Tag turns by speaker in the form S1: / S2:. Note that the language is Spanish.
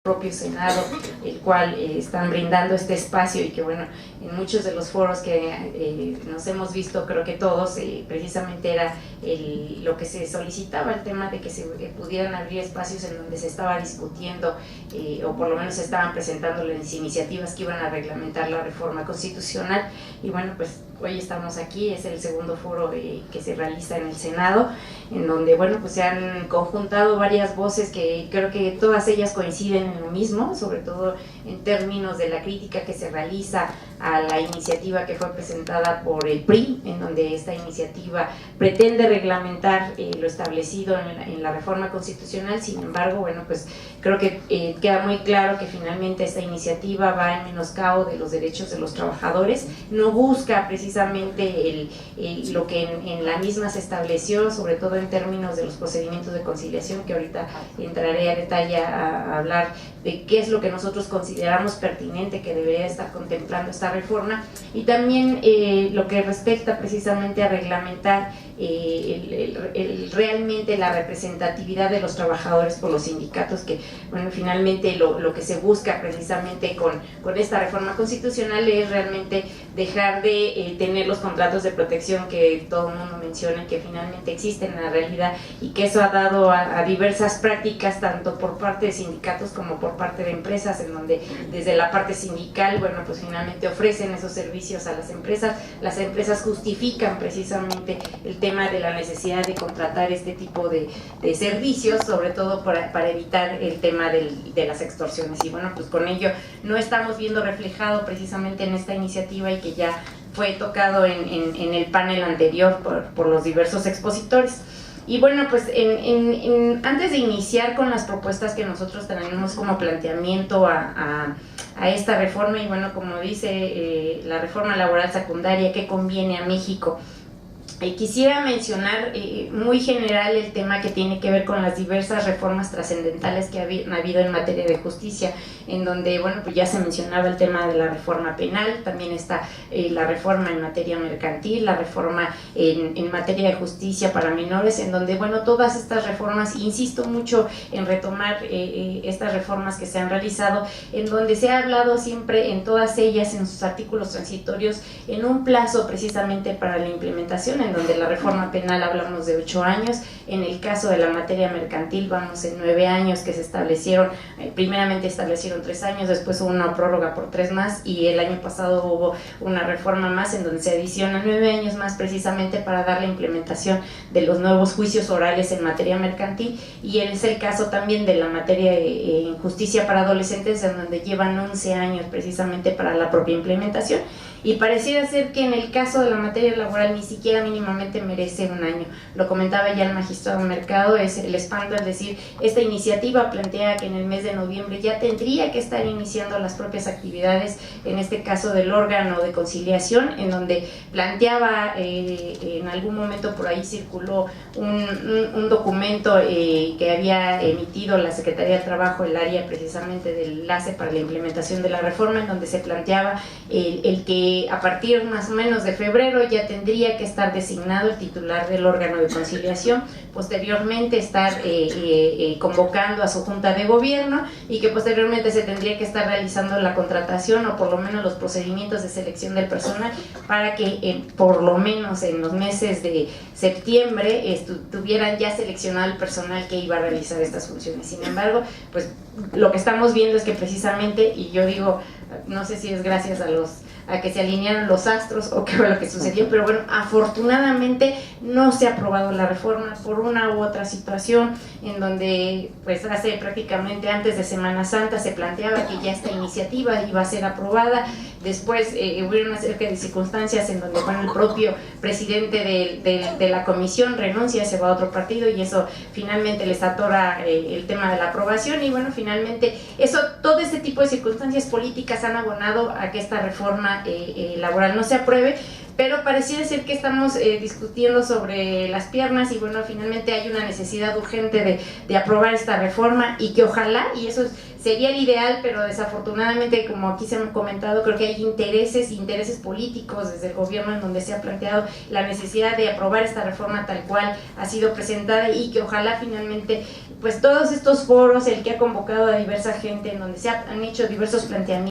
S1: propio Senado, el cual están brindando este espacio y que bueno, en muchos de los foros que nos hemos visto, creo que todos, precisamente era lo que se solicitaba, el tema de que se pudieran abrir espacios en donde se estaba discutiendo o por lo menos se estaban presentando las iniciativas que iban a reglamentar la reforma constitucional. Y bueno, pues hoy estamos aquí, es el segundo foro que se realiza en el Senado, en donde bueno, pues se han conjuntado varias voces que creo que todas ellas coinciden en lo mismo, sobre todo en términos de la crítica que se realiza a la iniciativa que fue presentada por el PRI, en donde esta iniciativa pretende reglamentar lo establecido en la reforma constitucional. Sin embargo, bueno, pues creo que queda muy claro que finalmente esta iniciativa va en menoscabo de los derechos de los trabajadores, no busca precisamente lo que en la misma se estableció, sobre todo en términos de los procedimientos de conciliación, que ahorita entraré a detalle a hablar de qué es lo que nosotros consideramos pertinente que debería estar contemplando esta reforma, y también lo que respecta precisamente a reglamentar realmente la representatividad de los trabajadores por los sindicatos, que bueno, finalmente lo que se busca precisamente con esta reforma constitucional es realmente dejar de tener los contratos de protección que todo el mundo menciona y que finalmente existen en la realidad, y que eso ha dado a diversas prácticas tanto por parte de sindicatos como por parte de empresas, en donde desde la parte sindical, bueno, pues finalmente ofrecen esos servicios a las empresas justifican precisamente el tema de la necesidad de contratar este tipo de servicios, sobre todo para evitar el tema de las extorsiones. Y bueno, pues con ello no estamos viendo reflejado precisamente en esta iniciativa, y que ya fue tocado en el panel anterior por los diversos expositores. Y bueno, pues antes de iniciar con las propuestas que nosotros tenemos como planteamiento a esta reforma, y bueno, como dice la reforma laboral secundaria, ¿qué conviene a México? Quisiera mencionar muy general el tema que tiene que ver con las diversas reformas trascendentales que han habido en materia de justicia, en donde, bueno, pues ya se mencionaba el tema de la reforma penal, también está la reforma en materia mercantil, la reforma en materia de justicia para menores, en donde, bueno, todas estas reformas, insisto mucho en retomar estas reformas que se han realizado, en donde se ha hablado siempre en todas ellas, en sus artículos transitorios, en un plazo precisamente para la implementación, en donde la reforma penal hablamos de 8 años, en el caso de la materia mercantil vamos en 9 años que se establecieron, primeramente establecieron 3 años, después hubo una prórroga por 3 más, y el año pasado hubo una reforma más en donde se adiciona 9 años más precisamente para dar la implementación de los nuevos juicios orales en materia mercantil. Y es el caso también de la materia de justicia para adolescentes, en donde llevan 11 años precisamente para la propia implementación. Y pareciera ser que en el caso de la materia laboral ni siquiera mínimamente merece un año. Lo comentaba ya el magistrado Mercado, es el espanto, es decir, esta iniciativa plantea que en el mes de noviembre ya tendría que estar iniciando las propias actividades, en este caso del órgano de conciliación, en donde planteaba, en algún momento por ahí circuló un documento que había emitido la Secretaría de Trabajo, el área precisamente del enlace para la implementación de la reforma, en donde se planteaba el que a partir más o menos de febrero ya tendría que estar designado el titular del órgano de conciliación, posteriormente estar convocando a su junta de gobierno, y que posteriormente se tendría que estar realizando la contratación o por lo menos los procedimientos de selección del personal para que por lo menos en los meses de septiembre tuvieran ya seleccionado el personal que iba a realizar estas funciones. Sin embargo, pues lo que estamos viendo es que precisamente, y yo digo, no sé si es gracias a que se alinearon los astros o qué fue lo que sucedió, pero bueno, afortunadamente no se ha aprobado la reforma por una u otra situación, en donde pues hace prácticamente antes de Semana Santa se planteaba que ya esta iniciativa iba a ser aprobada. Después hubo una serie de circunstancias en donde, bueno, el propio presidente de la comisión renuncia, se va a otro partido, y eso finalmente les atora el tema de la aprobación. Y bueno, finalmente todo este tipo de circunstancias políticas han abonado a que esta reforma laboral no se apruebe. pero pareciera ser que estamos discutiendo sobre las piernas y bueno, finalmente hay una necesidad urgente de aprobar esta reforma y que ojalá, y eso sería el ideal, pero desafortunadamente, como aquí se han comentado, creo que hay intereses políticos desde el gobierno en donde se ha planteado la necesidad de aprobar esta reforma tal cual ha sido presentada y que ojalá finalmente, pues todos estos foros, el que ha convocado a diversa gente, en donde se han hecho diversos planteamientos,